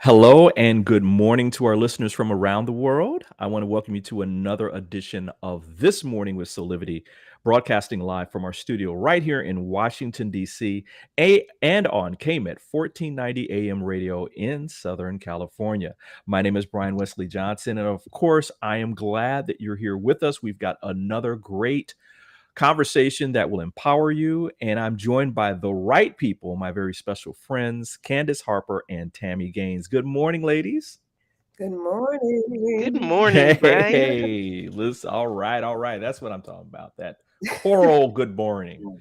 Hello and good morning to our listeners from around the world. I want to welcome you to another edition of This Morning with Soulivity, broadcasting live from our studio right here in Washington, D.C., and on KMET 1490 AM radio in Southern California. My name is Brian Wesley Johnson, and of course, I am glad that you're here with us. We've got another great conversation that will empower you. And I'm joined by the right people, my very special friends, Candice Harper and Tami Gaines. Good morning, ladies. Good Good morning. morning, Brian. Hey, listen, all right, all right. That's what I'm talking about. That choral good morning.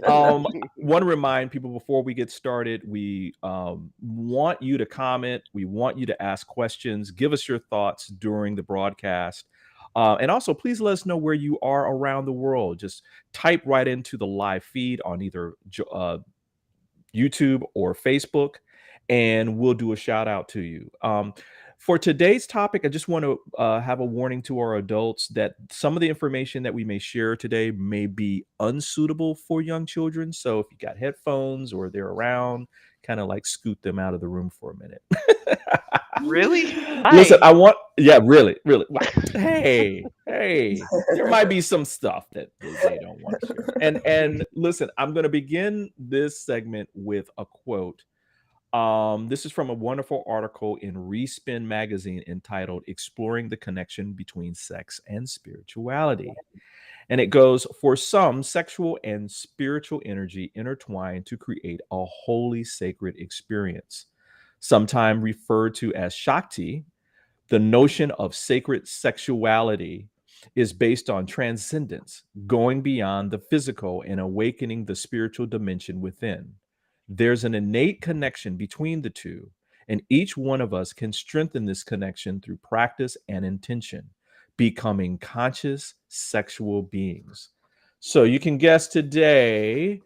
Want to remind people before we get started, we want you to comment. We want you to ask questions. Give us your thoughts during the broadcast. And also, please let us know where you are around the world. Just type right into the live feed on either YouTube or Facebook, and we'll do a shout out to you. For today's topic, I just want to have a warning to our adults that some of the information that we may share today may be unsuitable for young children. So if you got headphones or they're around, kind of like scoot them out of the room for a minute. Really? Listen, Why? yeah, really, really. Hey, there might be some stuff that they don't want to share. And listen, I'm going to begin this segment with a quote. This is from a wonderful article in Respin magazine entitled "Exploring the Connection Between Sex and Spirituality." And it goes, "For some, sexual and spiritual energy intertwine to create a holy, sacred experience. Sometimes referred to as Shakti, the notion of sacred sexuality is based on transcendence, going beyond the physical and awakening the spiritual dimension within. There's an innate connection between the two, and each one of us can strengthen this connection through practice and intention, becoming conscious sexual beings." So you can guess today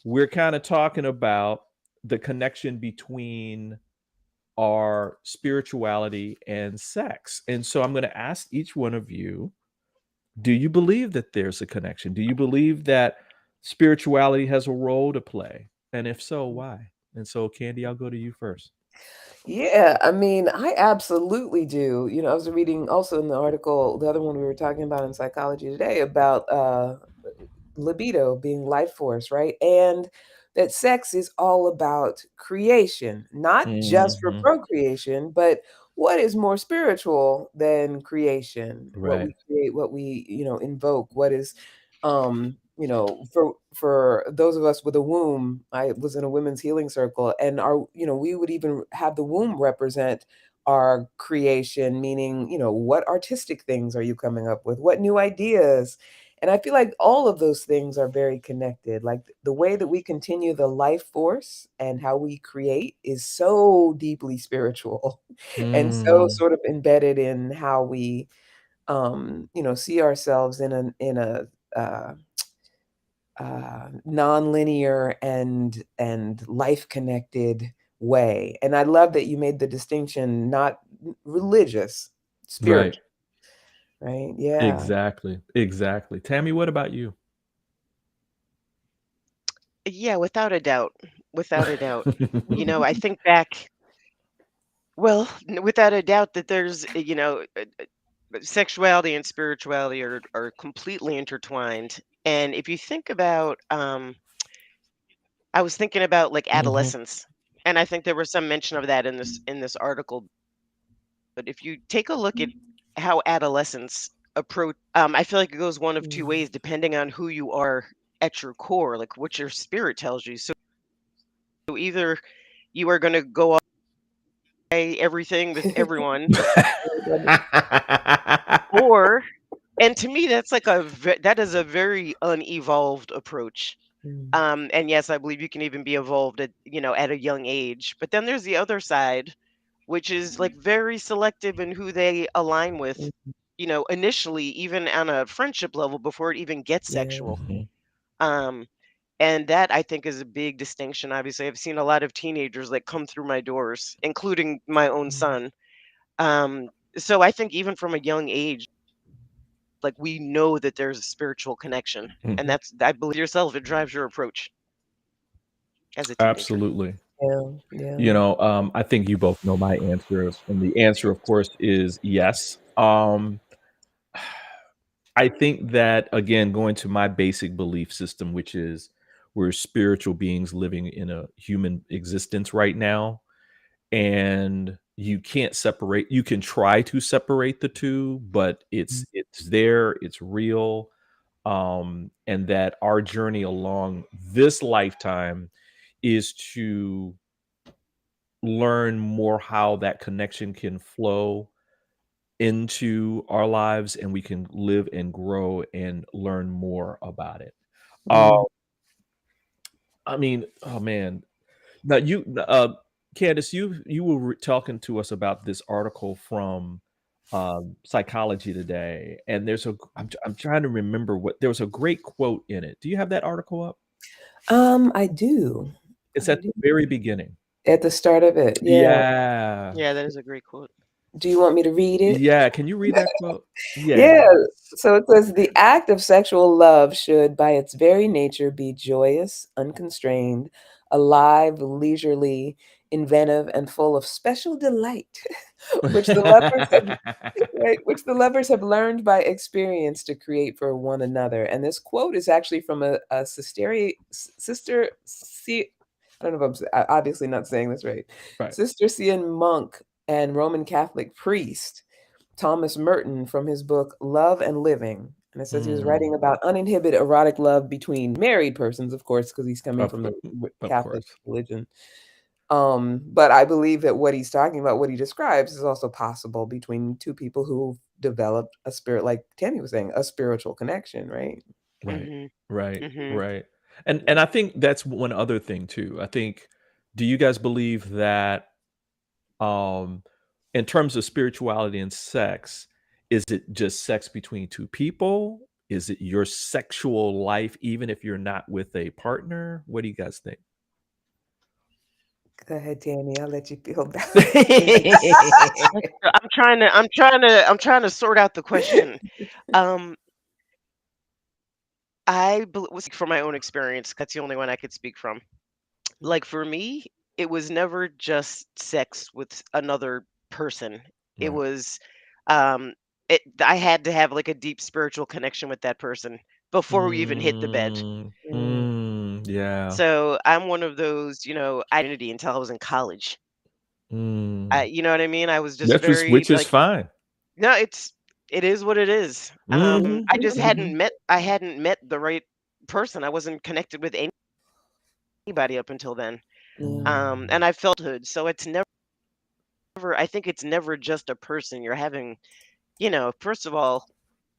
we're kind of talking about the connection between our spirituality and sex. And so I'm going to ask each one of you, do you believe that there's a connection? Do you believe that spirituality has a role to play? And if so, why? And so, Candy, I'll go to you first. Yeah, I mean, I absolutely do. I was reading also in the article, the other one we were talking about in Psychology Today about libido being life force, right? And that sex is all about creation, not just for Hmm. procreation, but what is more spiritual than creation? What Right. we create, what we, invoke, what is for those of us with a womb, I was in a women's healing circle, and we would even have the womb represent our creation, meaning, what artistic things are you coming up with? What new ideas? And I feel like all of those things are very connected. Like the way that we continue the life force and how we create is so deeply spiritual and so Mm, sort of embedded in how we see ourselves in a uh, non-linear and life connected way. And I love that you made the distinction, not religious, right. spiritual, right? Yeah. Exactly. Exactly. Tammy, what about you? Yeah, without a doubt. Without a doubt. I think back, well, without a doubt that there's, sexuality and spirituality are completely intertwined. And if you think about, I was thinking about like Hmm. adolescence, and I think there was some mention of that in this article. But if you take a look at how adolescents approach, I feel like it goes one of two Mm. ways depending on who you are at your core, like what your spirit tells you. So either you are going to go all everything with everyone, or and to me that's like that is a very unevolved approach. Mm. And yes, I believe you can even be evolved at a young age. But then there's the other side, which is like very selective in who they align with, Mm. initially, even on a friendship level before it even gets Yeah. sexual. Mhm. Um, and that I think is a big distinction. Obviously, I've seen a lot of teenagers that come through my doors, including my own Mm. son. Um, so I think even from a young age, like we know that there's a spiritual connection. And Mhm. that's, I believe yourself, it drives your approach as a teenager. Absolutely. Yeah, yeah. I think you both know my answers, and the answer, of course, is yes. I think that, again, going to my basic belief system, which is we're spiritual beings living in a human existence right now, and you can't separate. You can try to separate the two, but it's there, it's real, and that our journey along this lifetime is to learn more how that connection can flow into our lives, and we can live and grow and learn more about it. Uh, Mm. I mean, oh man. Now Candice, you were talking to us about this article from Psychology Today, and I'm trying to remember what there was a great quote in it. Do you have that article up? I do. It's I at the do. very beginning. At the start of it, yeah. Yeah. Yeah, that is a great quote. Do you want me to read it? Yeah, can you read that quote? Yeah. Yes. So it says the act of sexual love should, by its very nature, be joyous, unconstrained, alive, leisurely, inventive, and full of special delight, which the lovers have right, which the lovers have learned by experience to create for one another. And this quote is actually from a sister. I don't know if obviously not saying this right. Right. Cistercian monk and Roman Catholic priest Thomas Merton from his book Love and Living. And it says he was writing Mm, about uninhibited erotic love between married persons, of course, because he's coming of from cour the of Catholic course. religion. But I believe that what he's talking about, what he describes, is also possible between two people who've developed a spirit, like Tami was saying, a spiritual connection, right? Right. Mhm. Right. Mhm. Right. And I think that's one other thing too. I think, do you guys believe that um in terms of spirituality and sex, is it just sex between two people? Is it your sexual life even if you're not with a partner? What do you guys think? Go ahead, Tami. I'll let you feel that. I'm trying to sort out the question. Um, I was from my own experience. That's the only one I could speak from. Like for me, it was never just sex with another person. It Right. was, um, I had to have like a deep spiritual connection with that person before we even hit the bed. Mm, Yeah. So I'm one of those, identity until I was in college. Mm. You know what I mean? I was just That's just very which is like, fine. no, it is what it is. Mhm. I just Mhm. hadn't met the right person. I wasn't connected with anybody up until then. yeah, Mm. And I felt hood. So it's never, I think it's never just a person you're having, first of all,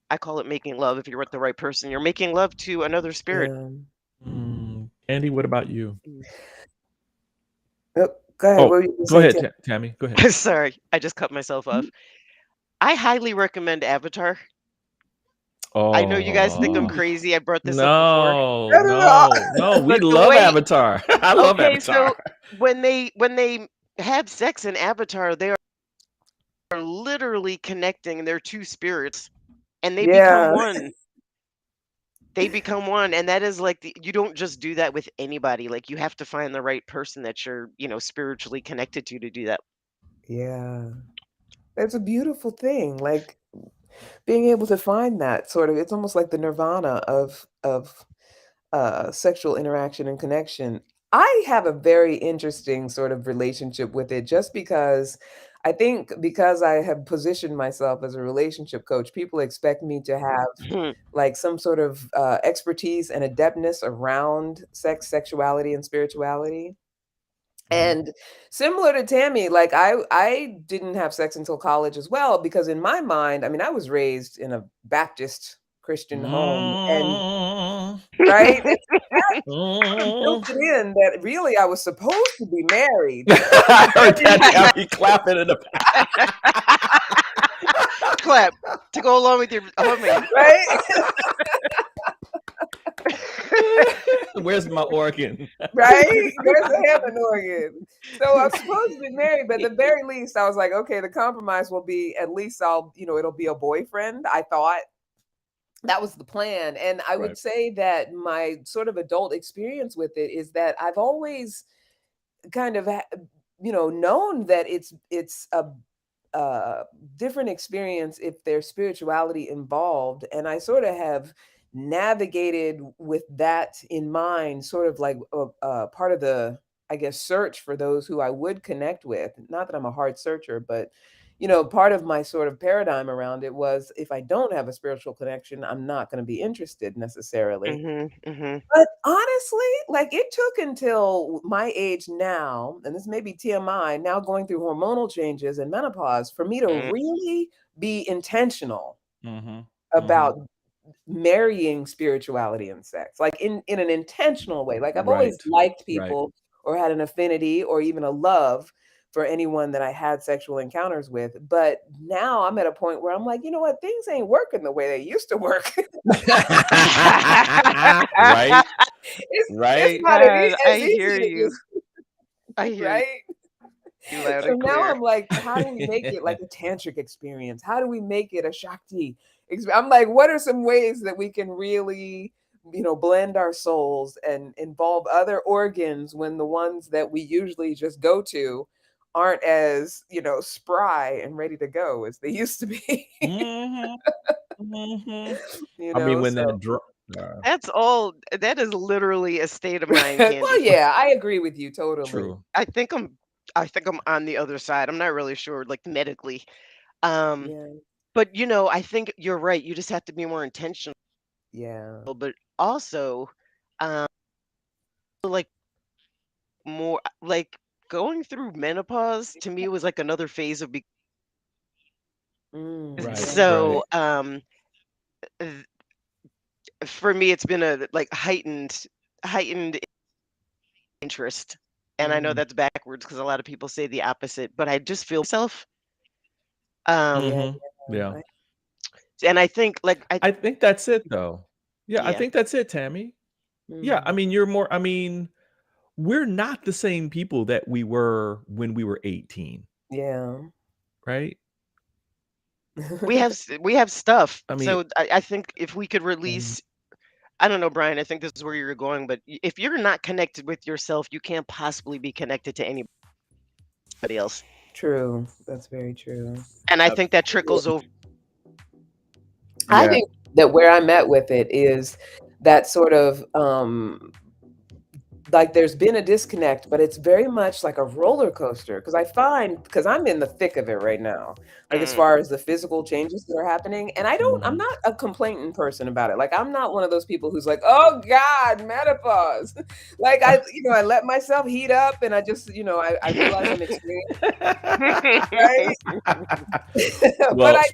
I call it making love. If you're with the right person, you're making love to another spirit. yeah. Andy, what about you? Mm. Oh, go ahead. Oh, What were you going to go say, ahead, Tami? Tammy. Go ahead. Sorry, I just cut myself off. I highly recommend Avatar. I know you guys think I'm Oh, Mm. crazy. I brought this up before. no, No, no, no. no, no. We But the love way Avatar. I love okay, Avatar. so when they have sex in Avatar, they are literally connecting their two spirits and they become Yeah, one. They become one, and that is like you don't just do that with anybody. Like you have to find the right person that you're, spiritually connected to do that. yeah. That's a beautiful thing. Like being able to find that sort of, it's almost like the nirvana of sexual interaction and connection. I have a very interesting sort of relationship with it just because I think because I have positioned myself as a relationship coach, people expect me to have like some sort of expertise and adeptness around sex, sexuality, and spirituality. Mhm. And similar to Tami, like I didn't have sex until college as well because in my mind, I mean, I was raised in a Baptist Christian home and Mm, right? And sort of built mm. it in that really I was supposed to be married. I heard that Tammy clapping in the Clap to go along with your humming. Right? Where's my organ? Right? There's a heaven organ. So I was supposed to be married, but at the very least, I was like, okay, the compromise will be at least it'll be a boyfriend. I thought that was the plan. And I would Right. say that my sort of adult experience with it is that I've always kind of, known that it's a different experience if there's spirituality involved. And I sort of have navigated with that in mind, sort of like part of the, I guess, search for those who I would connect with. Not that I'm a hard searcher, but part of my sort of paradigm around it was, if I don't have a spiritual connection, I'm not going to be interested necessarily. Mm-hmm. But honestly, like, it took until my age now, and this may be TMI, now going through hormonal changes and menopause, for me to Mm. really be intentional Mm-hmm. about marrying spirituality and sex, like in an intentional way. Like, I've always Right. liked Right. people, or had an affinity, or even a love for anyone that I had sexual encounters with. But now I'm at a point where I'm like, you know what? Things ain't working the way they used to work. Right. It's Right. not God, I as hear easy to you. just I hear right? you loud So and now clear. I'm like, how do we make it like a tantric experience? How do we make it a Shakti? I'm like, what are some ways that we can really, blend our souls and involve other organs, when the ones that we usually just go to aren't as, spry and ready to go as they used to be. Mhm. Mhm. I mean, when So that drop. That is literally a state of mind, well, Candy. yeah, I agree with you totally. True. I think I'm I think I'm on the other side. I'm not really sure, like, medically. Um, Yeah. but I think you're right. You just have to be more intentional, Yeah. but also, um, like, more like, going through menopause to me was like another phase of Right. Yeah. so, Right. th- for me, it's been a like heightened interest. And I know Mm. that's backwards because a lot of people say the opposite, but I just feel myself. Um, Yeah, Mhm. Yeah. yeah. and I think like I think that's it though. Yeah, I yeah. think that's it, Tammy. Yeah, I Mhm. mean, we're not the same people that we were when we were 18, Yeah. right? We have stuff. I mean, So I think if we could mhm. release, I don't know, Brian, I think this is where you're going, but if you're not connected with yourself, you can't possibly be connected to anybody else. True. That's very true. And I think that trickles over. Absolutely. I Yeah. think that where I'm at with it is that sort of, like, there's been a disconnect, but it's very much like a roller coaster, because I find, because I'm in the thick of it right now, like, as Mm, far as the physical changes that are happening. And I'm Mhm. not a complaining person about it. Like, I'm not one of those people who's like, oh God, menopause. Like, I let myself heat up, and I just, I realize I'm experiencing, right? But Well, I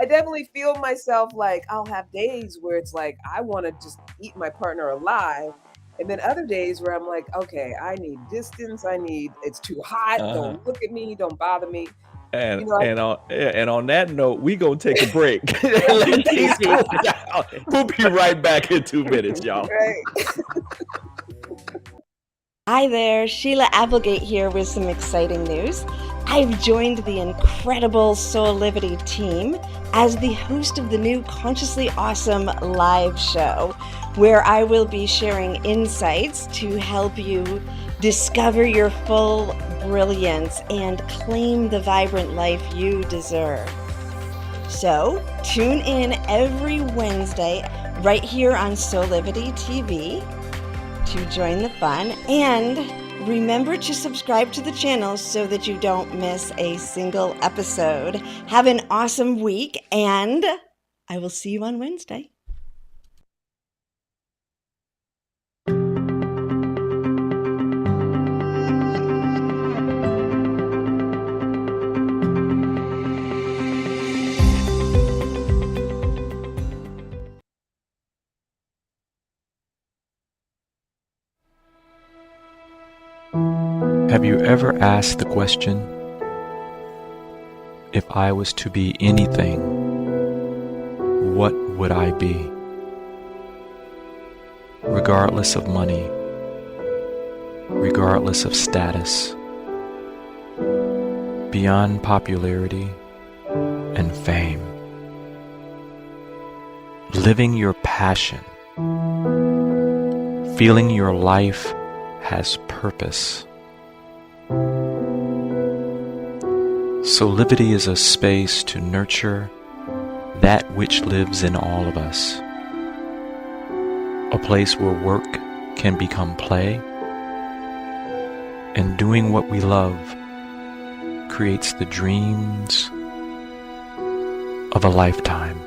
definitely feel myself like, I'll have days where it's like I want to just eat my partner alive. And then other days where I'm like, okay, I need distance. It's too hot. uh-huh. Don't look at me. Don't bother me. And You know, I, on that note, we gonna take a break and let things cool down. We'll be right back in 2 minutes, y'all. right. Hi there, Sheila Applegate here with some exciting news. I've joined the incredible Soulivity team as the host of the new Consciously Awesome live show, where I will be sharing insights to help you discover your full brilliance and claim the vibrant life you deserve. So tune in every Wednesday right here on Soulivity TV to join the fun, and remember to subscribe to the channel so that you don't miss a single episode. Have an awesome week, and I will see you on Wednesday. Have you ever asked the question, if I was to be anything, what would I be? Regardless of money, regardless of status, beyond popularity and fame. Living your passion, feeling your life has purpose. Soulivity is a space to nurture that which lives in all of us. A place where work can become play, and doing what we love creates the dreams of a lifetime.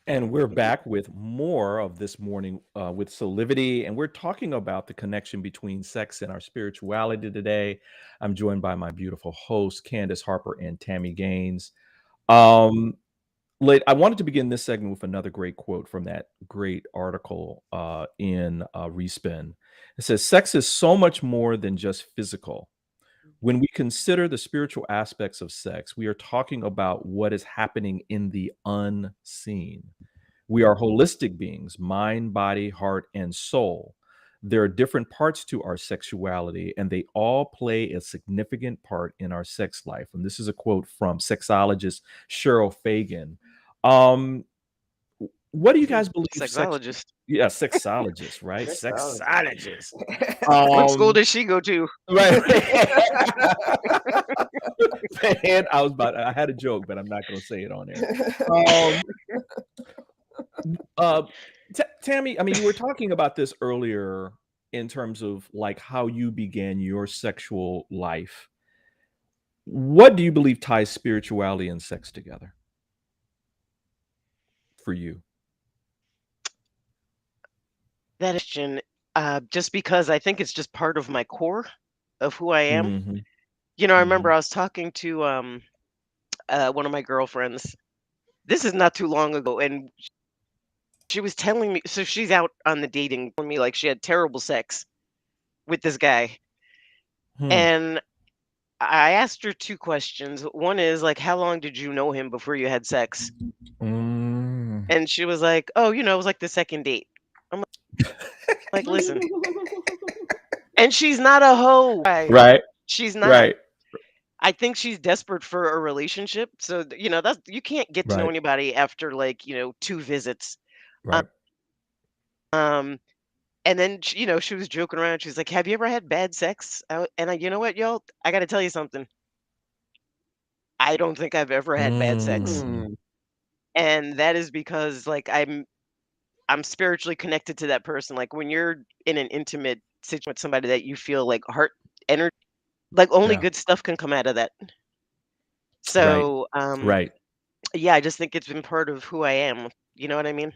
And we're back with more of this morning with Soulivity, and we're talking about the connection between sex and our spirituality today. I'm joined by my beautiful hosts, Candice, Harper, and Tami Gaines. I wanted to begin this segment with another great quote from that great article in Respin. It says, "Sex is so much more than just physical. When we consider the spiritual aspects of sex, we are talking about what is happening in the unseen. We are holistic beings, mind, body, heart, and soul. There are different parts to our sexuality, and they all play a significant part in our sex life." And this is a quote from sexologist Cheryl Fagan. What do you guys believe Sexologist. Yeah, sexologist, right? Sexologist. Sexologist. What school does she go to? Right. Man, I had a joke, but I'm not going to say it on there. Tami, I mean, you were talking about this earlier in terms of like how you began your sexual life. What do you believe ties spirituality and sex together for you? That question, just because I think it's just part of my core of who I am. Mhm. I remember I was talking to one of my girlfriends. This is not too long ago, and she was telling me, so she's out on the dating for me, like she had terrible sex with this guy. Hmm. And I asked her two questions. One is like, how long did you know him before you had sex? Mm. And she was like, oh, it was like the second date. I'm like, listen. And she's not a hoe. Right. She's not. Right. I think she's desperate for a relationship. So, that's you can't get to know Right. anybody after like, 2 visits. Right. And then she was joking around. She's like, "Have you ever had bad sex?" You know what, y'all? I got to tell you something. I don't think I've ever had bad sex. Mm. And that is because like I'm spiritually connected to that person. Like when you're in an intimate situation with somebody that you feel like heart energy, like only Yeah. good stuff can come out of that. Right. So, Right. yeah, I just think it's been part of who I am. You know what I mean?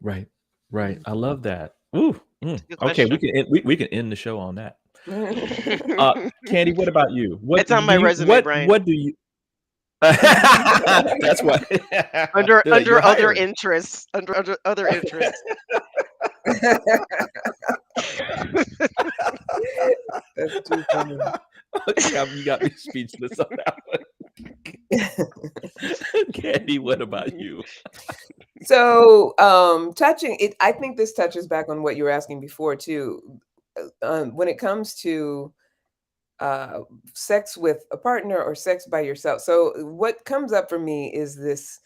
Right. Right. I love that. Ooh. It's a good Okay, we question. can end the show on that. Candy, what about you? What It's on do my you resume, Brian. what do you That's what Under You're other hired. interests. Under other interests. That's too funny. You got me speechless on that one. Candy, what about you? So, touching it, I think this touches back on what you were asking before too. When it comes to sex with a partner or sex by yourself. So, what comes up for me is this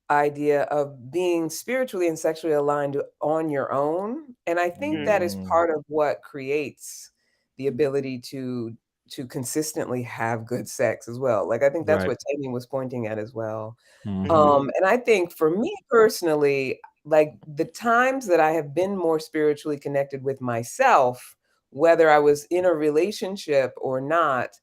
idea of being spiritually and sexually aligned on your own, and I think that is part of what creates the ability to consistently have good sex as well. Like I think that's Right. what Tami was pointing at as well. Mhm. And I think for me personally, like the times that I have been more spiritually connected with myself, whether I was in a relationship or not,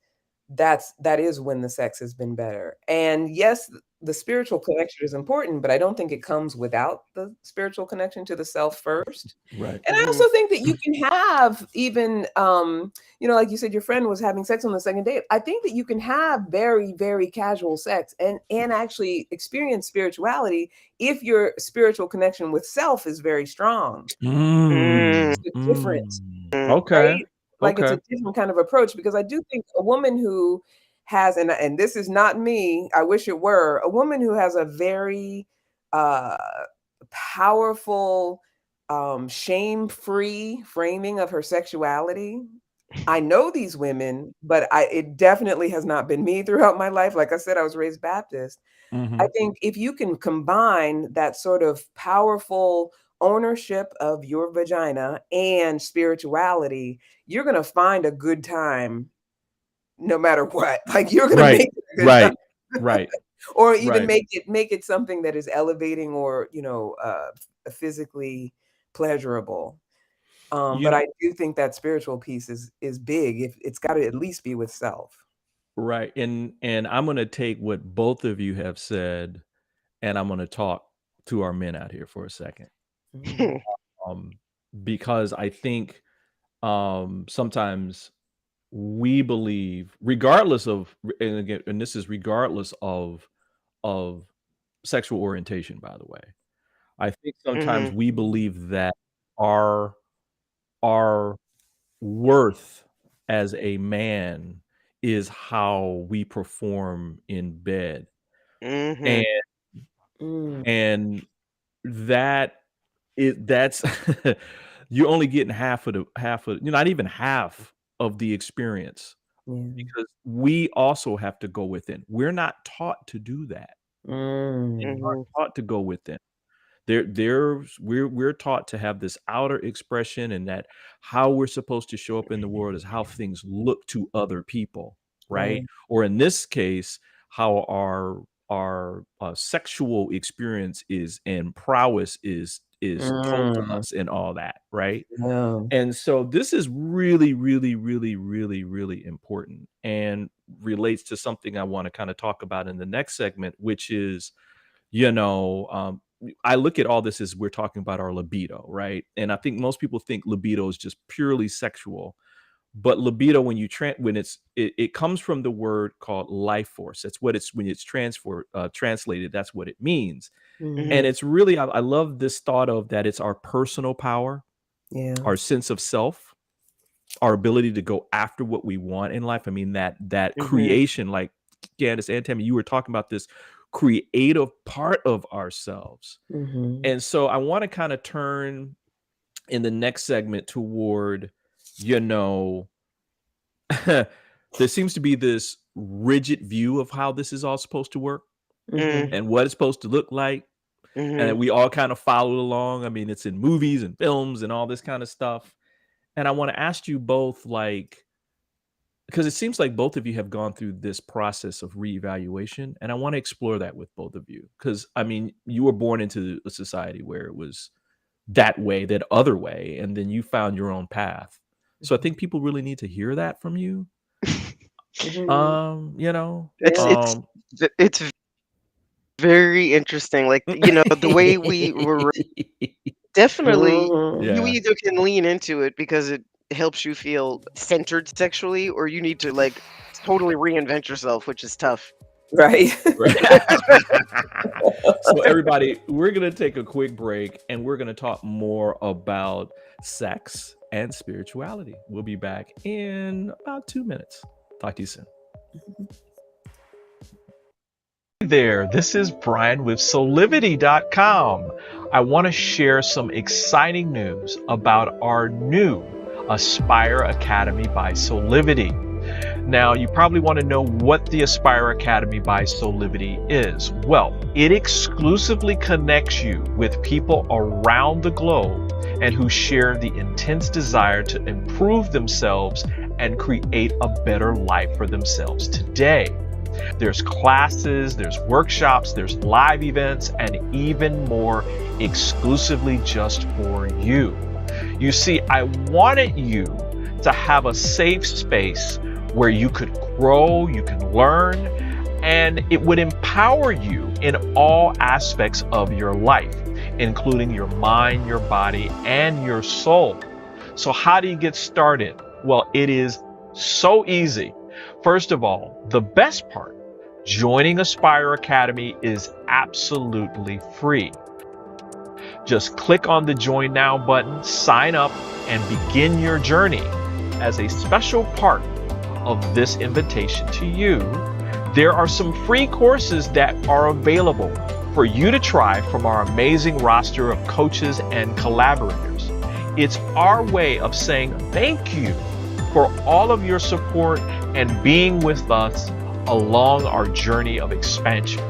that is when the sex has been better. And yes, the spiritual connection is important, but I don't think it comes without the spiritual connection to the self first. Right. And I also think that you can have even, like you said, your friend was having sex on the second date. I think that you can have very, very casual sex and actually experience spirituality if your spiritual connection with self is very strong. It's a different, Okay. right? Like it's Okay. a different kind of approach because I do think a woman who has, and this is not me, I wish it were, a woman who has a very uh powerful, shame-free framing of her sexuality I know these women, but it definitely has not been me throughout my life. Like I said, I was raised Baptist. I Mhm. think if you can combine that sort of powerful ownership of your vagina and spirituality, you're gonna find a good time no matter what. Like, you're gonna Right. make it a good time. Right. Right. Or even Right. make it something that is elevating or, physically pleasurable. You But know, I do think that spiritual piece is big. If it's gotta at least be with self. right. And I'm gonna take what both of you have said, and I'm gonna talk to our men out here for a second. Mhm. Um, because I think sometimes we believe, regardless of, and again, and this is regardless of sexual orientation, by the way. I think sometimes Mhm. we believe that our our worth as a man is how we perform in bed. And Mhm. Mm, and that that's you're only getting half of not even half of the experience, yeah. because we also have to go within. We're not taught to do that. Mm, Aren't Mhm. taught to go within. We're taught to have this outer expression, and that how we're supposed to show up in the world is how things look to other people, right? right. Or in this case, how our sexual experience is and prowess is told to Mm, us and all that, right? yeah. And so this is really, really, really, really, really important, and relates to something I want to kind of talk about in the next segment, which is, you know, I look at all this as we're talking about our libido, right? And I think most people think libido is just purely sexual, but libido, when it comes from the word called life force. That's what it's when it's translated. That's what it means, Mhm. and Mhm. it's really I love this thought of that it's our personal power, Yeah. our sense of self, our ability to go after what we want in life. I mean, that Mhm. creation, like Candice and Tami, you were talking about this creative part of ourselves. Mhm. And so I want to kind of turn in the next segment toward, you know, there seems to be this rigid view of how this is all supposed to work Mhm. and what it's supposed to look like. And Mhm. we all kind of followed along. I mean, it's in movies and films and all this kind of stuff. And I want to ask you both, like, because it seems like both of you have gone through this process of reevaluation, and I want to explore that with both of you. Because I mean, you were born into a society where it was that way, that other way, and then you found your own path. So I Mhm. think people really need to hear that from you. Mhm. You know, It's Yeah. it's it's very interesting. Like, the way we were definitely, Mhm. you yeah, either can lean into it because it helps you feel centered sexually, or you need to, like, totally reinvent yourself, which is tough. Right. right. So everybody, we're gonna take a quick break, and we're gonna talk more about sex and spirituality. We'll be back in about 2 minutes. Talk to you soon. Hey there, this is Brian with Soulivity.com. I want to share some exciting news about our new Aspire Academy by Soulivity. Now, you probably want to know what the Aspire Academy by Soulivity is. Well, it exclusively connects you with people around the globe and who share the intense desire to improve themselves and create a better life for themselves today. There's classes, there's workshops, there's live events, and even more exclusively just for you. You see, I wanted you to have a safe space where you could grow, you can learn, and it would empower you in all aspects of your life, including your mind, your body, and your soul. So, how do you get started? Well, it is so easy. First of all, the best part, joining Aspire Academy is absolutely free. Just click on the Join Now button, sign up, and begin your journey. As a special part of this invitation to you, there are some free courses that are available for you to try from our amazing roster of coaches and collaborators. It's our way of saying thank you for all of your support and being with us along our journey of expansion.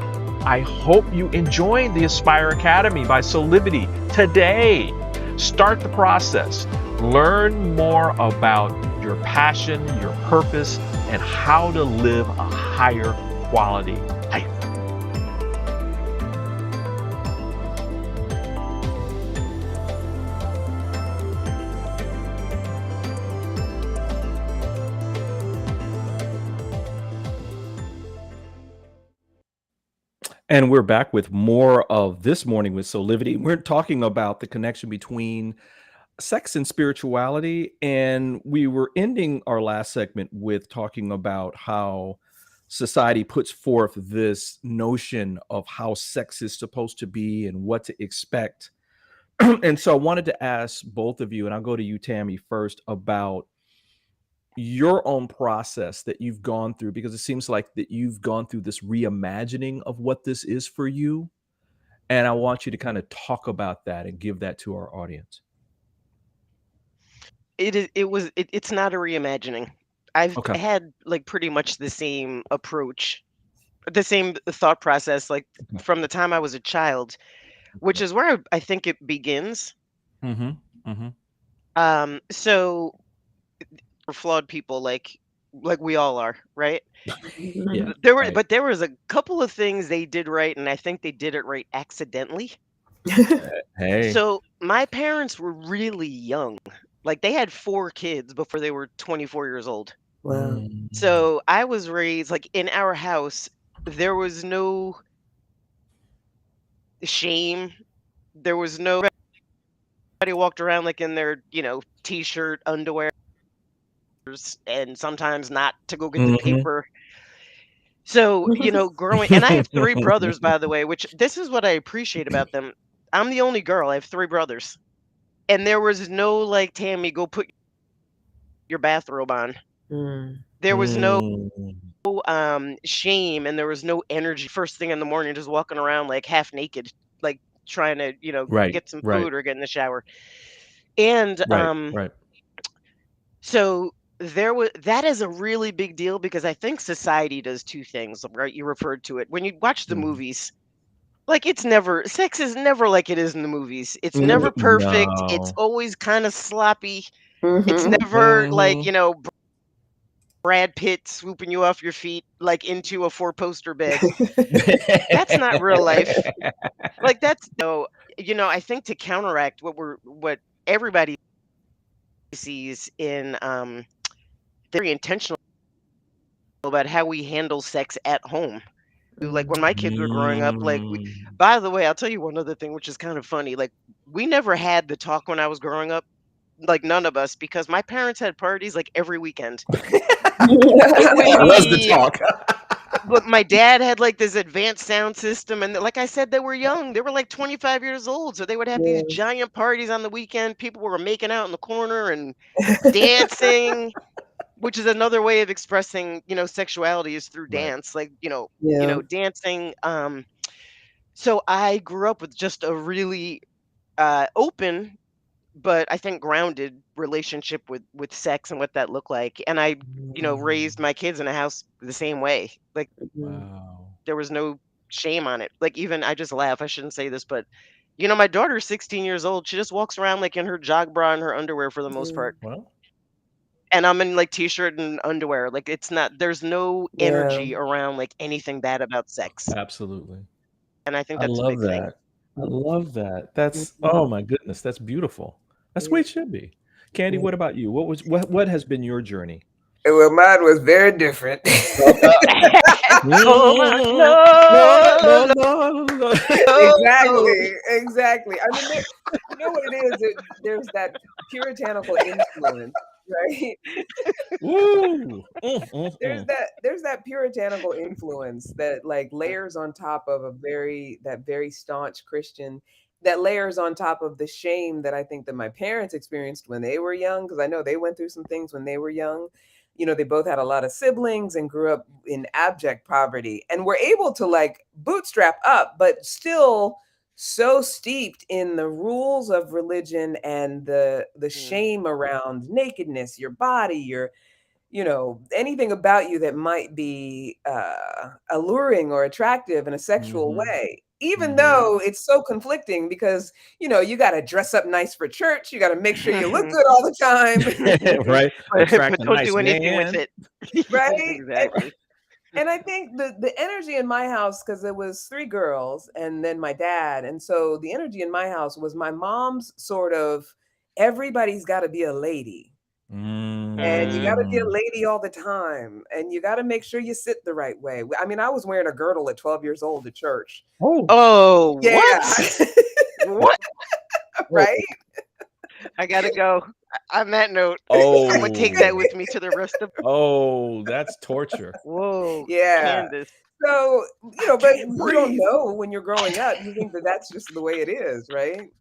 I hope you enjoyed the Aspire Academy by Soulivity today. Start the process. Learn more about your passion, your purpose, and how to live a higher quality life. And we're back with more of This Morning with Soulivity. We're talking about the connection between sex and spirituality. And we were ending our last segment with talking about how society puts forth this notion of how sex is supposed to be and what to expect. And so I wanted to ask both of you, and I'll go to you, Tami, first, about your own process that you've gone through, because it seems like that you've gone through this reimagining of what this is for you. And I want you to kind of talk about that and give that to our audience. It's not a reimagining. I've Okay. had like pretty much the same approach, the same thought process, like Okay. from the time I was a child, which is where I think it begins. Mm-hmm. Mm-hmm. So we're flawed people, like we all are, right? Yeah. Right. But there was a couple of things they did right, and I think they did it right accidentally. Hey. So my parents were really young. Like they had 4 kids before they were 24 years old. Wow. So I was raised like in our house, there was no shame. There was no everybody walked around like in their, t-shirt, underwear, and sometimes not to go get the Mm-hmm. paper. So, growing, and I have 3 brothers, by the way, which this is what I appreciate about them. I'm the only girl. I have 3 brothers. And there was no like, Tami, go put your bathrobe on. There was no shame, and there was no energy first thing in the morning just walking around like half naked, like trying to, Right. get some Right. food or get in the shower. And Right. Right. so that is a really big deal because I think society does 2 things, right? You referred to it. When you watch the movies, like sex is never like it is in the movies. It's never perfect. It's No. always kind of sloppy. It's never like, Brad Pitt swooping you off your feet like into a 4-poster bed. That's not real life. Like that's I think to counteract what everybody sees in very intentional about how we handle sex at home. Like when my kids were growing up, like by the way, I'll tell you one other thing which is kind of funny. Like we never had the talk when I was growing up, like none of us, because my parents had parties like every weekend. That was the talk. But my dad had like this advanced sound system, and like I said, they were young. They were like 25 years old, so they would have these giant parties on the weekend. People were making out in the corner and dancing, which is another way of expressing, sexuality is through Right. dance, like, dancing. So I grew up with just a really open, but I think grounded relationship with sex and what that looked like. And I, raised my kids in a house the same way. Like Wow. there was no shame on it. Like even I just laugh. I shouldn't say this, but my daughter's 16 years old. She just walks around like in her jog bra and her underwear for the most part. Well, And I'm in like t-shirt and underwear. Like there's no energy around like anything bad about sex. absolutely. And I think I that's a love big thing. that. I love that. That's oh my goodness, that's beautiful. That's the way it should be. Candy, what about you? What has been your journey? Well, mine was very different. No. Exactly. I mean, you know what it is? There's that puritanical influence, right? Woo. There's that puritanical influence that like layers on top of that very staunch Christian, that layers on top of the shame that I think that my parents experienced when they were young, because I know they went through some things when they were young. They both had a lot of siblings and grew up in abject poverty and were able to like bootstrap up, but still so steeped in the rules of religion and the shame around nakedness, your body, your, anything about you that might be alluring or attractive in a sexual Mhm. way, even Mhm. though it's so conflicting because, you got to dress up nice for church. You got to make sure you look good all the time. Right? Attract But a don't nice do anything with man. it. Right. Exactly. And I think the energy in my house, because there was 3 girls and then my dad, and so the energy in my house was my mom's sort of, everybody's got to be a lady. And you gotta be a Mm. lady all the time, and you gotta make sure you sit the right way. I mean, I was wearing a girdle at 12 years old to church. Oh. Oh, Yeah. what? What? Right? I gotta go. On that note, I'm gonna take that Oh. with me to the rest of. Oh, that's torture. Whoa, Yeah. Candice. So, I but can't you don't breathe. know when you're growing up. You think that that's just the way it is, right?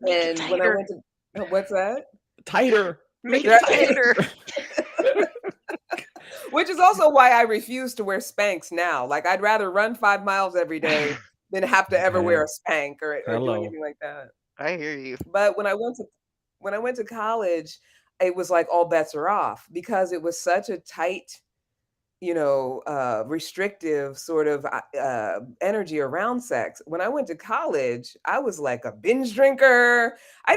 Make it And when I tighter. went to what's that? Tighter. Make Make it it tighter. tighter. Which is also why I refuse to wear Spanx now. Like, I'd rather run 5 miles every day than have to ever wear Okay. a Spank or do Hello. anything like that. I hear you. But when I went to college, it was like all bets are off because it was such a tight, restrictive sort of energy around sex. When I went to college, I was like a binge drinker. I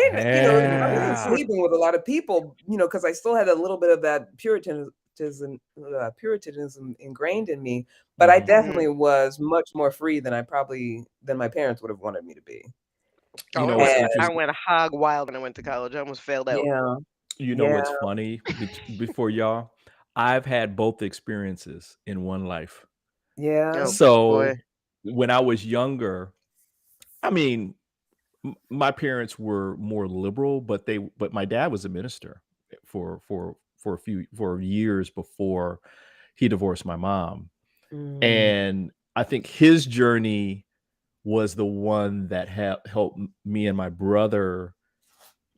wasn't Yeah. sleeping with a lot of people, because I still had a little bit of that Puritanism ingrained in me. But I Mhm. definitely was much more free than my parents would have wanted me to be. You Oh, know I what's went. And I interesting? went hog wild when I went to college. I almost failed out. yeah, You know yeah, what's funny? Before y'all, I've had both experiences in one life. yeah. Oh So boy. when I was younger, I mean, my parents were more liberal, but my dad was a minister for years before he divorced my mom. Mm, And I think his journey was the one that helped me and my brother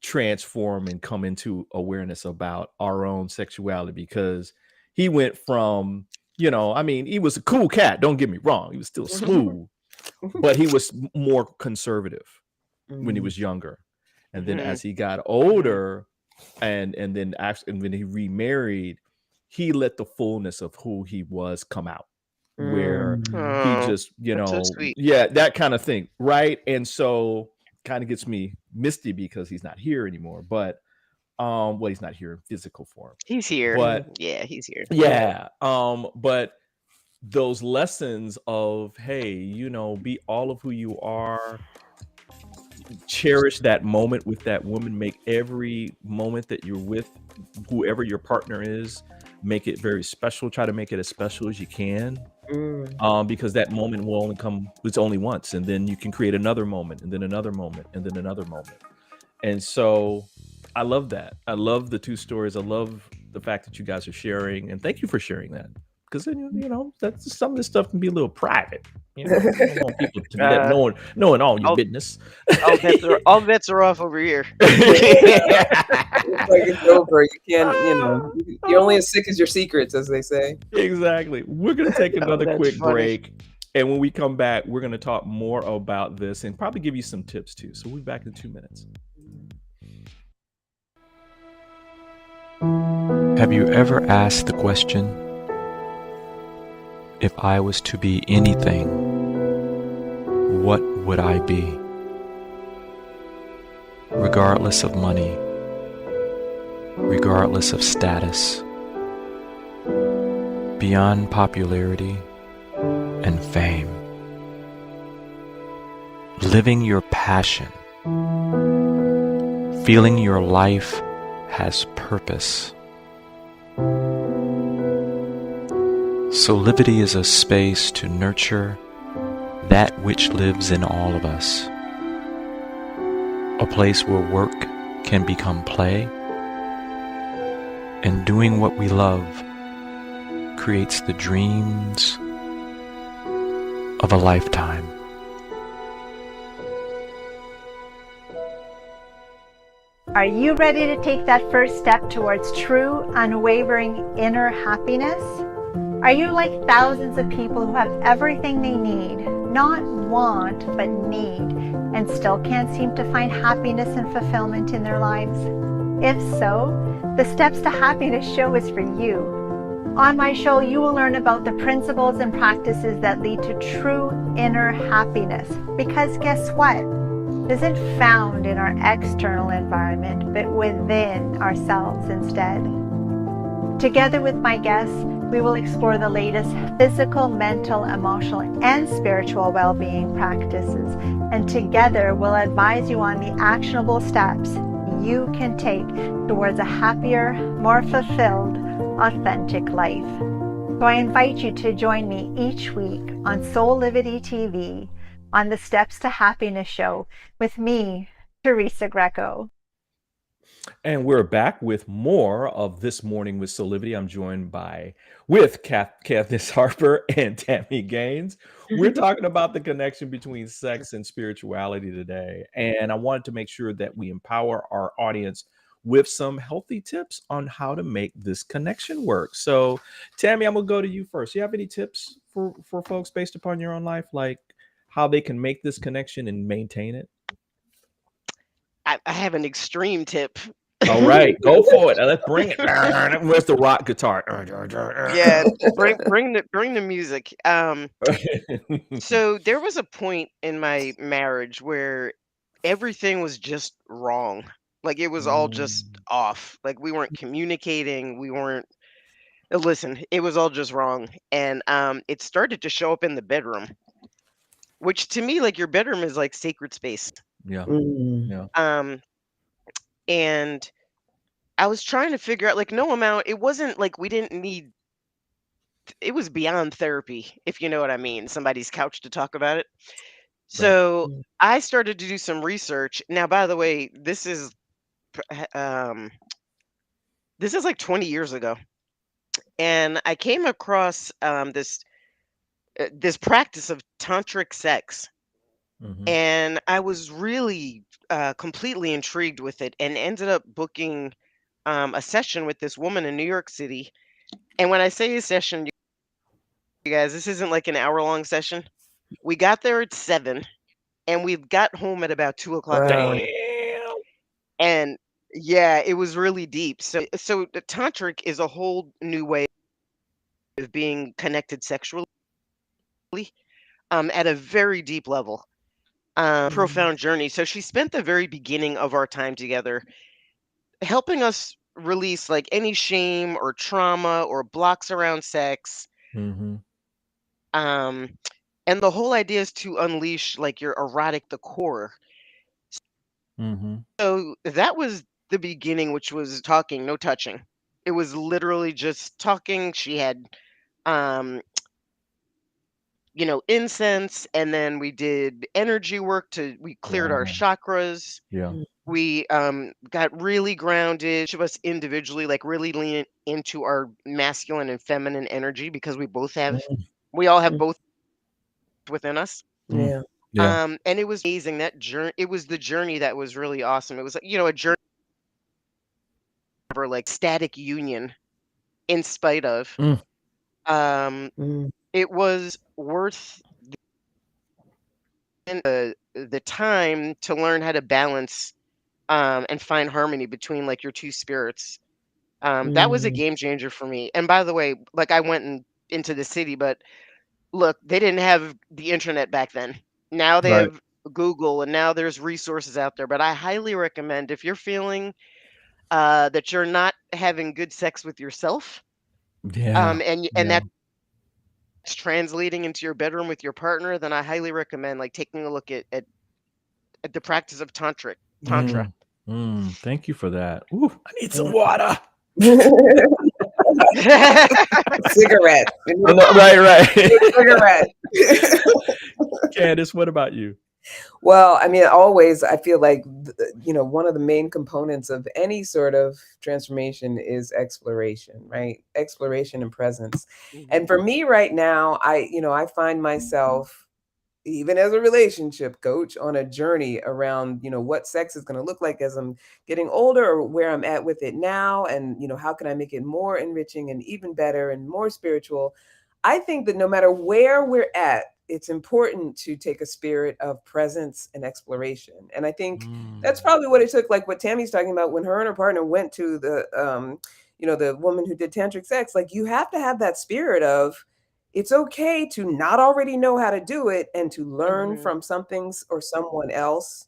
transform and come into awareness about our own sexuality, because he went from, I mean, he was a cool cat, don't get me wrong, he was still smooth, but he was more conservative when he mm, was younger. And then Mhm. as he got older and then actually, and when he remarried, he let the fullness of who he was come out, where mm. he Oh, just, that's so sweet. yeah, that kind of thing, right? And so kind of gets me misty because he's not here anymore, but well, he's not here in physical form, He's here. but Yeah, he's here. Right. yeah, but those lessons of, hey, be all of who you are, cherish that moment with that woman, make every moment that you're with whoever your partner is, make it very special, try to make it as special as you can, Mm. because that moment will only come, it's only once, and then you can create another moment and then another moment and then another moment. And so I love that. I love the 2 stories. I love the fact that you guys are sharing, and thank you for sharing that, because then, that's some of this stuff can be a little private. You don't want people to let Uh, knowing all your all business. all bets are off over here. Yeah. It's like it's over. You can't, Ah, you're only ah, as sick as your secrets, as they say. exactly. We're gonna take Oh, another that's quick funny. break, and when we come back, we're gonna talk more about this and probably give you some tips too. So we'll be back in 2 minutes. Have you ever asked the question, if I was to be anything, what would I be? Regardless of money, regardless of status, beyond popularity and fame. Living your passion, feeling your life has purpose. Soulivity is a space to nurture that which lives in all of us. A place where work can become play, and doing what we love creates the dreams of a lifetime. Are you ready to take that first step towards true, unwavering inner happiness? Are you like thousands of people who have everything they need not want but need, and still can't seem to find happiness and fulfillment in their lives? If so, the Steps to Happiness show is for you. On my show, you will learn about the principles and practices that lead to true inner happiness. Because guess what? It isn't found in our external environment, but within ourselves instead. Together with my guests, we will explore the latest physical, mental, emotional, and spiritual well-being practices. And together, we'll advise you on the actionable steps you can take towards a happier, more fulfilled, authentic life. So I invite you to join me each week on Soulivity TV on the Steps to Happiness show with me, Teresa Greco. And we're back with more of This Morning with Soulivity. I'm joined with Candice Harper and Tami Gaines. We're talking about the connection between sex and spirituality today. And I wanted to make sure that we empower our audience with some healthy tips on how to make this connection work. So, Tami, I'm going to go to you first. You have any tips for folks based upon your own life, like how they can make this connection and maintain it? I have an extreme tip. All right, go for it. Let's bring it. Where's the rock guitar? Yeah, bring the music. So there was a point in my marriage where everything was just wrong. Like it was all just off. Like we weren't communicating. We weren't. Listen, it was all just wrong, and it started to show up in the bedroom, which to me, like your bedroom is like sacred space. Yeah, Mm. yeah. And I was trying to figure out, like, no amount. It wasn't like we didn't need. It was beyond therapy, if you know what I mean. Somebody's couch to talk about it. Right. So Mm. I started to do some research. Now, by the way, this is like 20 years ago, and I came across this practice of tantric sex, Mhm. and I was really completely intrigued with it, and ended up booking a session with this woman in New York City. And when I say a session, you guys, this isn't like an hour-long session. We got there at 7, and we got home at about 2 o'clock in the Wow. morning. Damn. And yeah, it was really deep. So the tantric is a whole new way of being connected sexually, at a very deep level, profound journey. So she spent the very beginning of our time together helping us release like any shame or trauma or blocks around sex. Mhm. Um, and the whole idea is to unleash like your erotic the core. Mhm. So that was the beginning, which was talking, no touching. It was literally just talking. She had, um, incense, and then we did energy work we cleared our Wow. chakras. Yeah. We got really grounded, each of us individually, like really lean into our masculine and feminine energy because we all have Mm. both within us. Yeah. Yeah. And it was amazing that journey. It was the journey that was really awesome. It was, a journey for like static union in spite of. Mm. Um, Mm. it was worth the time to learn how to balance and find harmony between like your two spirits. That was a Mm. game changer for me. And by the way, like I went into the city, but look, they didn't have the internet back then. Now they Right. have Google, and now there's resources out there. But I highly recommend, if you're feeling that you're not having good sex with yourself, Yeah. and Yeah. that's translating into your bedroom with your partner, then I highly recommend like taking a look at the practice of tantra. Thank you for that. Ooh, I need some water. Cigarette. Right. Cigarette. Candice, what about you? Well, I mean, always, I feel like, one of the main components of any sort of transformation is exploration, right? Exploration and presence. And for me right now, I find myself, even as a relationship coach, on a journey around, what sex is going to look like as I'm getting older, or where I'm at with it now. And, how can I make it more enriching and even better and more spiritual? I think that no matter where we're at it's important to take a spirit of presence and exploration. And I think that's probably what it took, like what Tami's talking about, when her and her partner went to the, the woman who did tantric sex. Like, you have to have that spirit of, it's okay to not already know how to do it and to learn from something or someone else.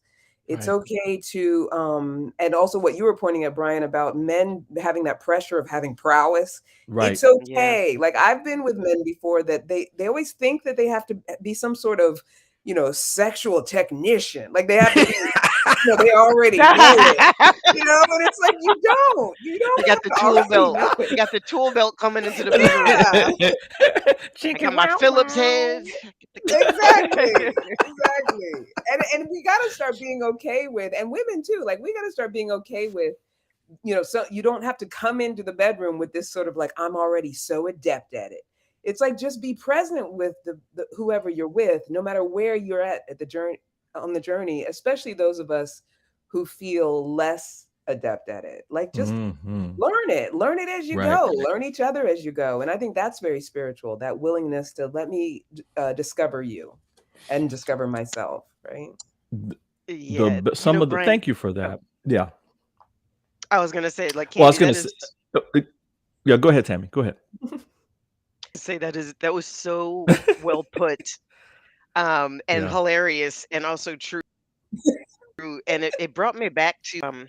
It's okay to, and also what you were pointing at, Brian, about men having that pressure of having prowess. Right. It's okay. Like, I've been with men before that they always think that they have to be some sort of, sexual technician. Like, they have to be, they already know it. But it's like, you don't. You got the tool belt. You got the tool belt coming into the bedroom. I got my Phillips head. Exactly. And we got to start being okay with, and women too, like, we got to start being okay with, so you don't have to come into the bedroom with this sort of like, I'm already so adept at it. It's like, just be present with the whoever you're with, no matter where you're at on the journey, especially those of us who feel less adept at it. Like, just learn it as you go, learn each other as you go. And I think that's very spiritual, that willingness to let me discover you and discover myself. Right. Yeah. Thank you for that. Yeah. I was going to say, like, Candice, I was going to say, yeah, go ahead, Tami, go ahead. Say that was so well put, and hilarious, and also true. And it brought me back to,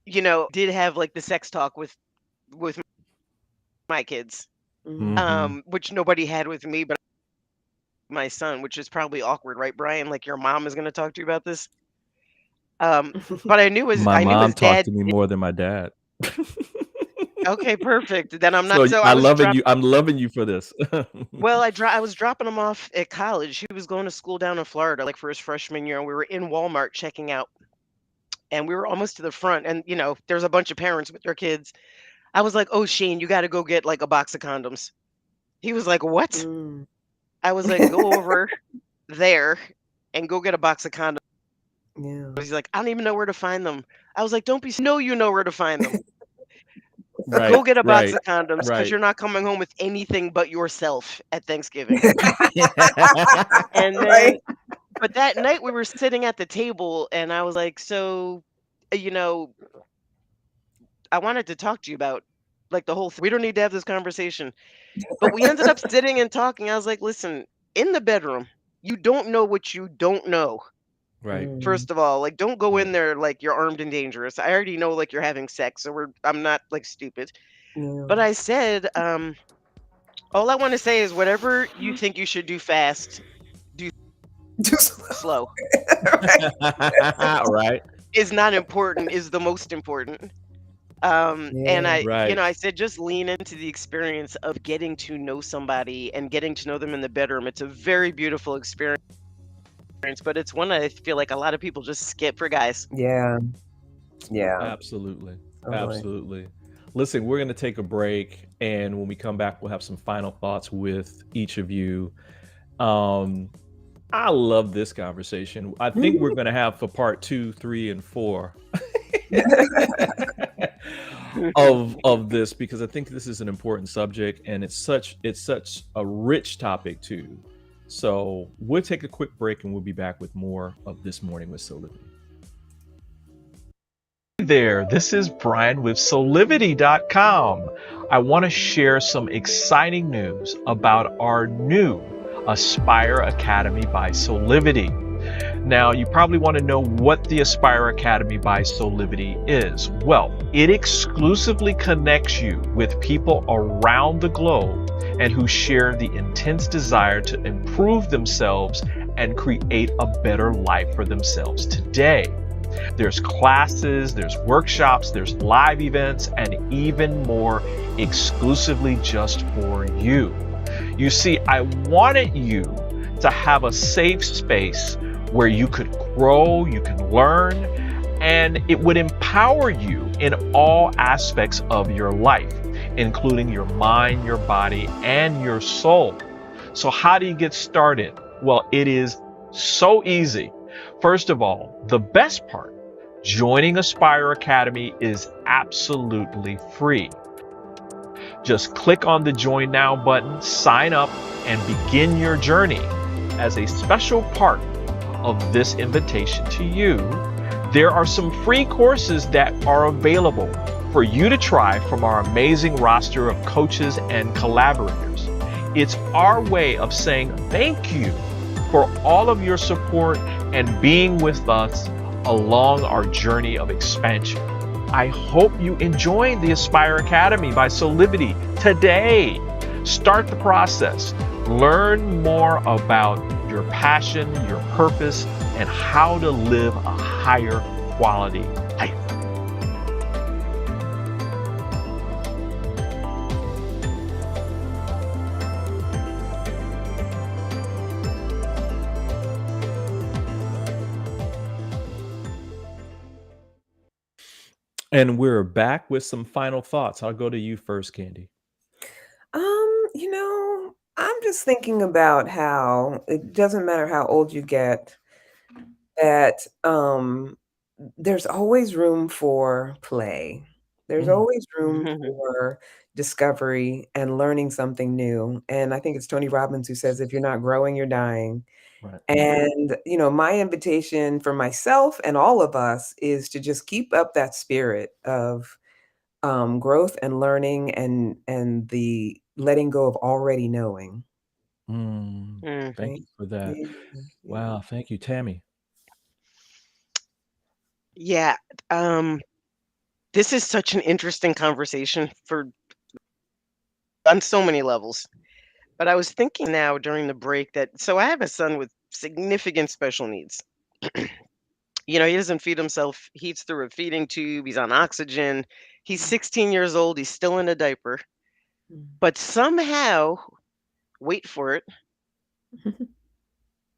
did have like the sex talk with my kids, which nobody had with me, but my son, which is probably awkward, right, Brian? Like, your mom is going to talk to you about this. But I knew my mom talked to me more than my dad. Okay, perfect. Then I'm not. So I'm loving you for this. Well, I was dropping him off at college. He was going to school down in Florida, like, for his freshman year, and we were in Walmart checking out, and we were almost to the front, and there's a bunch of parents with their kids. I was like, "Oh, Shane, you got to go get like a box of condoms." He was like, "What?" I was like, "Go over there and go get a box of condoms." Yeah. He's like, "I don't even know where to find them." I was like, "Don't be no, you know where to find them." Go get a box of condoms, because you're not coming home with anything but yourself at Thanksgiving. And then, but that night we were sitting at the table, and I was like, "So, I wanted to talk to you about, like, the whole thing. We don't need to have this conversation." But we ended up sitting and talking. I was like, "Listen, in the bedroom, you don't know what you don't know. Right. First of all, like, don't go in there like you're armed and dangerous. I already know, like, you're having sex, so I'm not, like, stupid." But I said, all I want to say is, whatever you think you should do fast, do slow. Right. Is not important, is the most important. And I said, just lean into the experience of getting to know somebody and getting to know them in the bedroom. It's a very beautiful experience, but it's one I feel like a lot of people just skip for guys. Yeah. Absolutely. Absolutely. Listen, we're going to take a break, and when we come back, we'll have some final thoughts with each of you. I love this conversation. I think we're going to have for part 2, 3, and 4 of this, because I think this is an important subject, and it's such a rich topic too. So we'll take a quick break, and we'll be back with more of This Morning with Soulivity. Hey there, this is Brian with Soulivity.com. I want to share some exciting news about our new Aspire Academy by Soulivity. Now, you probably want to know what the Aspire Academy by Soulivity is. Well, it exclusively connects you with people around the globe and who share the intense desire to improve themselves and create a better life for themselves today. There's classes, there's workshops, there's live events, and even more exclusively just for you. You see, I wanted you to have a safe space where you could grow, you can learn, and it would empower you in all aspects of your life, including your mind, your body, and your soul. So how do you get started? Well, it is so easy. First of all, the best part, joining Aspire Academy is absolutely free. Just click on the Join Now button, sign up, and begin your journey. As a special part of this invitation to you, there are some free courses that are available for you to try from our amazing roster of coaches and collaborators. It's our way of saying thank you for all of your support and being with us along our journey of expansion. I hope you enjoyed the Aspire Academy by Soulivity today. Start the process. Learn more about your passion, your purpose, and how to live a higher quality life. And we're back with some final thoughts. I'll go to you first, Candy. I'm just thinking about how it doesn't matter how old you get, that there's always room for play. There's always room for discovery and learning something new. And I think it's Tony Robbins who says, if you're not growing, you're dying. Right. And, my invitation for myself and all of us is to just keep up that spirit of growth and learning and the letting go of already knowing. Thank Right? you for that. Yeah, Wow. Thank you, Tami. Yeah. This is such an interesting conversation on so many levels. But I was thinking now during the break that so I have a son with significant special needs. He doesn't feed himself. He eats through a feeding tube. He's on oxygen. He's 16 years old. He's still in a diaper. But somehow, wait for it,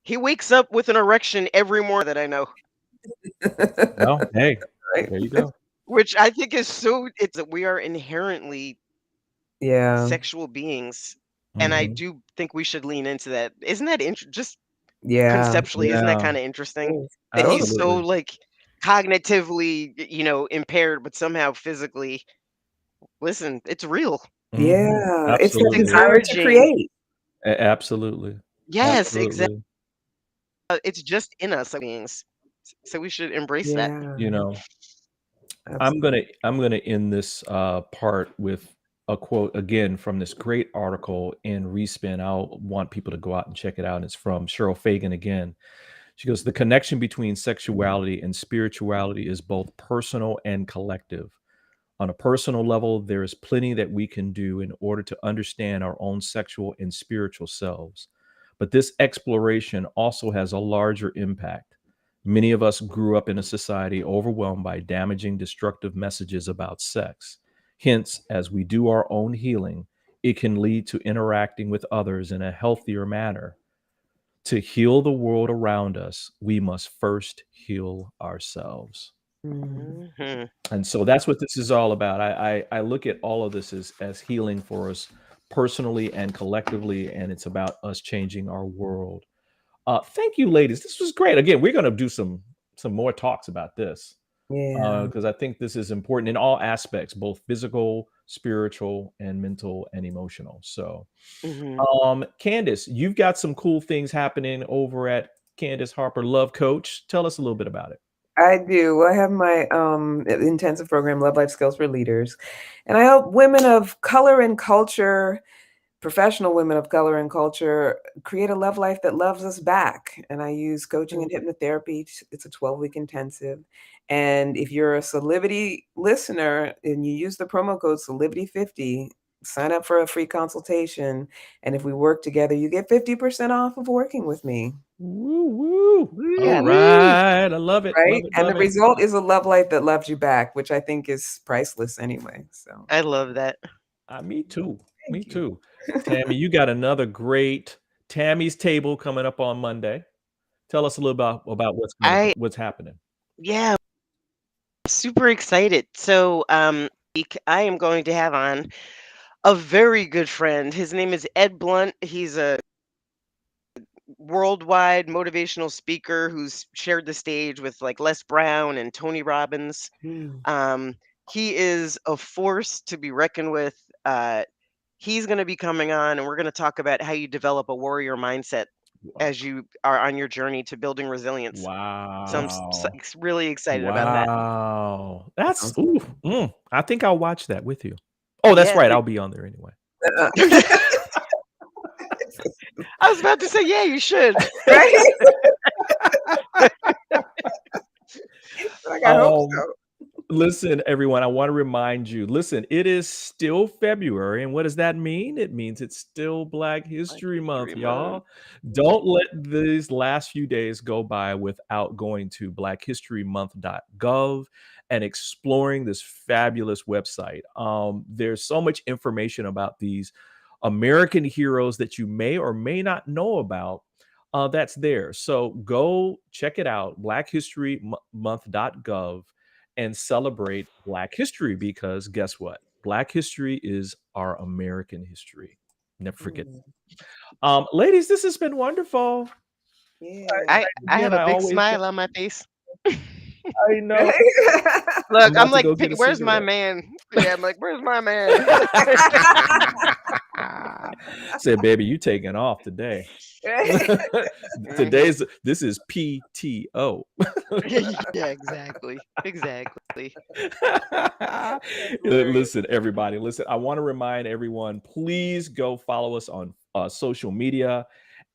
he wakes up with an erection every morning that I know, Well, hey, Right? there you go. which I think is it's that we are inherently Yeah. sexual beings. And I Mhm. do think we should lean into that. Isn't that just Yeah. conceptually, isn't that Yeah, kind of interesting? Yes. That he's so absolutely. like cognitively, impaired, but somehow physically, listen, it's real. Mhm. Yeah. It's that It's Absolutely. desire to encouraging. create. Absolutely. Yes, exactly. Absolutely. It's just in us like beings. So we should embrace that. Yeah. You know, Absolutely. I'm gonna end this part with a quote again from this great article in Respin. I'll want people to go out and check it out. It's from Cheryl Fagan again. She goes, the connection between sexuality and spirituality is both personal and collective. On a personal level, there is plenty that we can do in order to understand our own sexual and spiritual selves. But this exploration also has a larger impact. Many of us grew up in a society overwhelmed by damaging, destructive messages about sex. Hence, as we do our own healing, it can lead to interacting with others in a healthier manner. To heal the world around us, we must first heal ourselves. Hmm. And so that's what this is all about. I look at all of this as healing for us personally and collectively, and it's about us changing our world. Thank you, ladies. This was great. Again, we're going to do some more talks about this Yeah. because I think this is important in all aspects, both physical, spiritual, and mental and emotional. So, Hmm. Candice, you've got some cool things happening over at Candice Harper Love Coach. Tell us a little bit about it. I do. I have my intensive program, Love Life Skills for Leaders. And I help women of color and culture, professional women of color and culture, create a love life that loves us back. And I use coaching and hypnotherapy. It's a 12-week intensive. And if you're a Soulivity listener and you use the promo code Soulivity50, sign up for a free consultation. And if we work together, you get 50% off of working with me. Woo, woo. All Yeah. right. I love it. Right? Love it. And the Love it. result is a love life that loves you back, which I think is priceless anyway. So I love that. Me too. Me thank you. too. Tami, you got another great Tammy's Table coming up on Monday. Tell us a little about what's happening. Yeah, super excited. So, I am going to have on a very good friend. His name is Ed Blunt. He's a worldwide motivational speaker who's shared the stage with like Les Brown and Tony Robbins. Hmm. He is a force to be reckoned with. He's going to be coming on, and we're going to talk about how you develop a warrior mindset as you are on your journey to building resilience. So I'm Wow. really excited about that. Wow. That's I think I'll watch that with you. Oh, that's Yeah, right. I'll be on there anyway. I was about to say, yeah, you should. Right? Like, I hope so. Listen, everyone, I want to remind you, listen, it is still February. And what does that mean? It means it's still Black History Month, y'all. Don't let these last few days go by without going to blackhistorymonth.gov and exploring this fabulous website. There's so much information about these American heroes that you may or may not know about. That's there. So go check it out, blackhistorymonth.gov, and celebrate Black history, because guess what? Black history is our American history. Never forget. Ladies, this has been wonderful. Yeah. I have a big always smile on my face. I know. Look, I'm like, go get a where's my cigarette. man? Yeah, I'm like, where's my man? Said, baby, you taking off today. This is PTO. Yeah, exactly. Listen, everybody, listen, I want to remind everyone, please go follow us on social media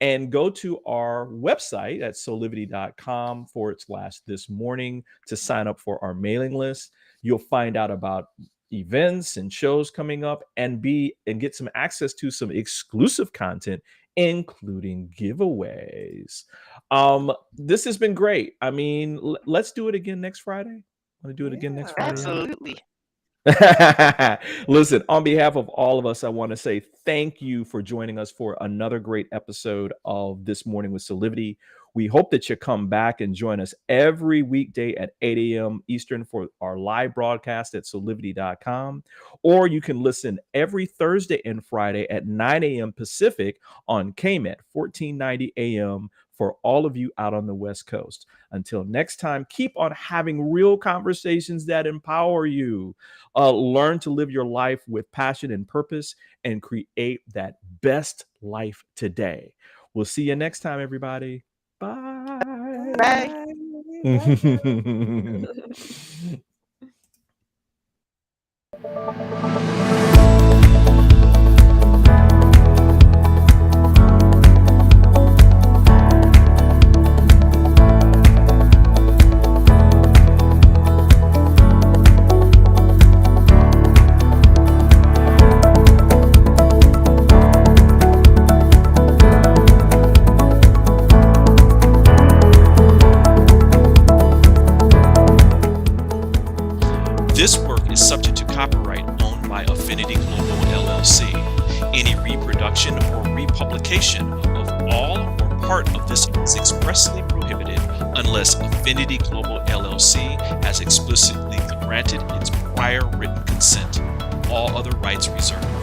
and go to our website at soulivity.com/this morning to sign up for our mailing list. You'll find out about events and shows coming up and get some access to some exclusive content, including giveaways. This has been great. I mean, let's do it again next Friday. Want to do it again next Friday? Absolutely. Listen, on behalf of all of us, I want to say thank you for joining us for another great episode of This Morning with Soulivity. We hope that you come back and join us every weekday at 8 a.m. Eastern for our live broadcast at soulivity.com. Or you can listen every Thursday and Friday at 9 a.m. Pacific on KMET 1490 a.m. for all of you out on the West Coast. Until next time, keep on having real conversations that empower you. Learn to live your life with passion and purpose and create that best life today. We'll see you next time, everybody. Bye. Bye. This work is subject to copyright owned by Affinity Global LLC. Any reproduction or republication of all or part of this is expressly prohibited unless Affinity Global LLC has explicitly granted its prior written consent. All other rights reserved.